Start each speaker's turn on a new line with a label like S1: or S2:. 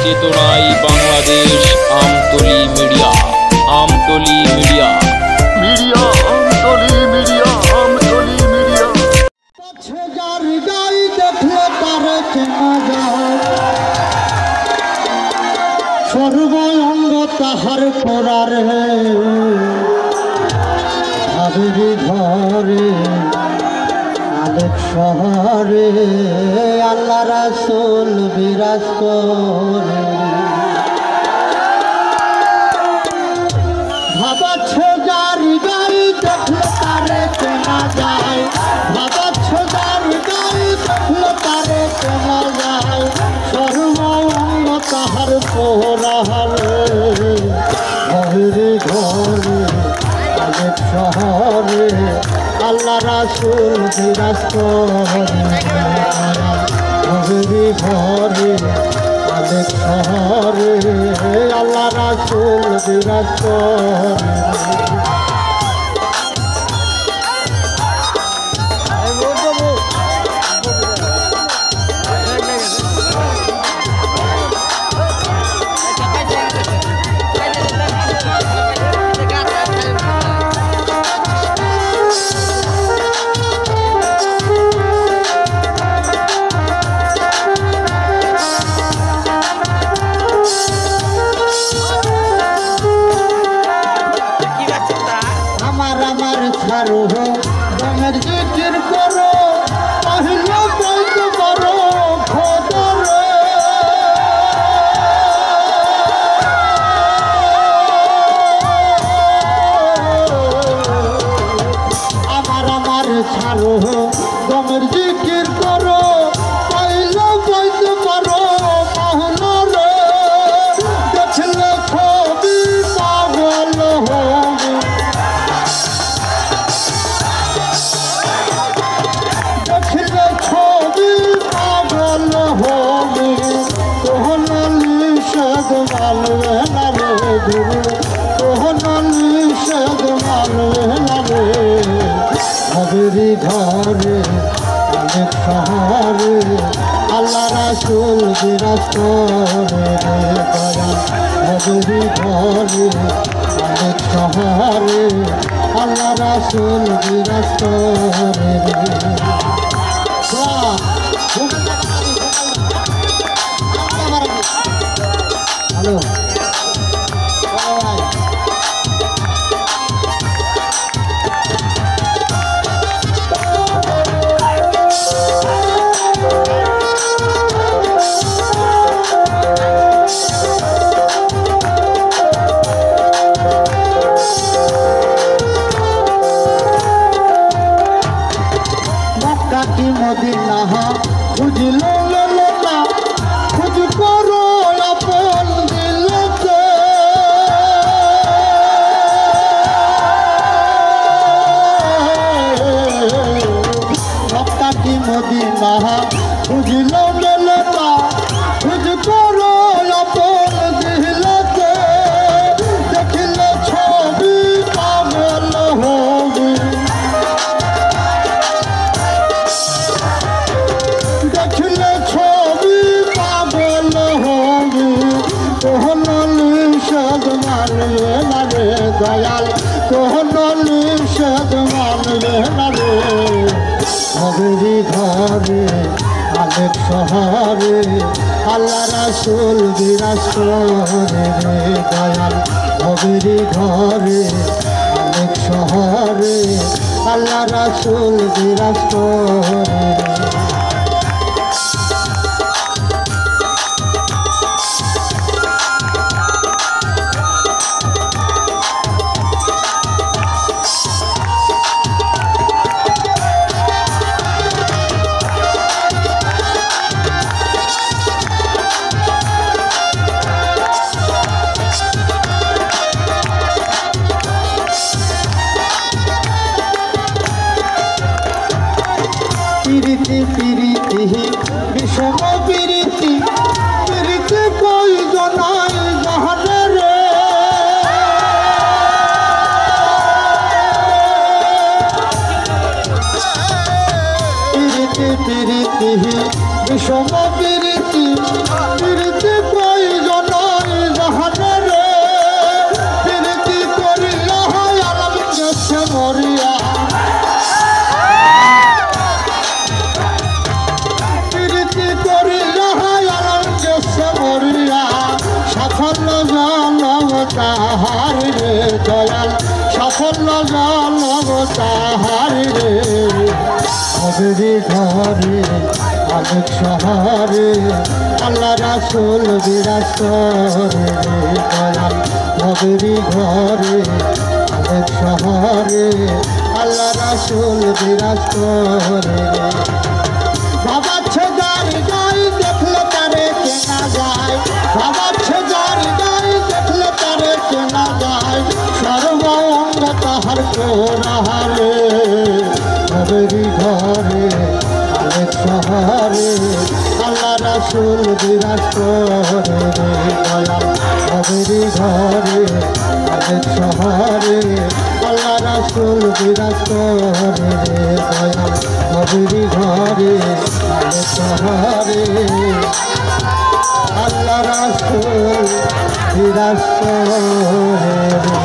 S1: চেতনায় Bangladesh Amtali media Amtali media media Amtali media Amtali media
S2: যার গাই দেখলে তারে চেনা যায় সর্ব অঙ্গ তাহার পরার ভাবেরি ঘরে আলেক শহরে আল্লাহ রাসূল বিরাজ করে ভাবাচ্ছে যার গাই দেখলে তারে চেনা যায় ভাবাচ্ছে যার গাই দেখলে তারে চেনা যায় সর্ব অঙ্গ তাহার পোড়ার ঘরে ঘরে আলেক শহরে আল্লাহ রাসূল বিরাজ করে ঘরে ঘরে আলেক শহরে আল্লাহ রাসূল বিরাজ করে ছাড়ো রঙের জিকির করো পাহিল বলতে পারো খোদারে আমার ছাড়ো রঙের জিকির করো পাহিল বলতে পারো পাহনরে দেখলে ছবি পাগল হবে ঘরে ঘরে অনেক শহরে আল্লাহ রাসূল বিরাজ করে ঘরে ঘরে অনেক শহরে আল্লাহ রাসূল বিরাজ করে হ্যালো কি মদিনা খুঁজলো না খুঁজ করো আপন দিলকে মক্কা কি মদিনা খুঁজলো না খুঁজ করো আপন দিলকে দেখলে ছবি পাগল হবে দেখলে ছবি পাগল হবে কোন নিষেধ মানবে না রে দয়াল কোন নিষেধ মানবে না রে ঘরে ঘরে আলেক শহরে আল্লাহ রাসূল বিরাজ করে রে দয়াল ঘরে ঘরে আলেক শহরে আল্লাহ রাসূল বিরাজ করে প্রীতি প্রীতি বিষম প্রীতি প্রীতি প্রয়োজনাই জাহানে রে প্রীতি প্রীতি বিষম প্রীতি প্রীতি প্রয়োজন তাহার রে হবেরি ঘরে আলোক শহরে আল্লাহ রাসূল বিরাজ করে রে দয়াল হবেরি ঘরে আলোক শহরে আল্লাহ রাসূল বিরাজ করে রে বাবা ছেদার গাই দেখলে তারে চেনা যায় বাবা ছেদার গাই দেখলে তারে চেনা যায় সর্ব অঙ্গ তাহার কোরাহারে হবেরি ঘরে আলোক শহরে আল্লাহ রাসূল বিরাজ করে রে দয়াল হবেরি ঘরে আলোক শহরে আল্লাহ রাসূল বিরাজ করে রে দয়াল হবেরি ঘরে আলোক শহরে আল্লাহ রাসূল বিরাজ করে রে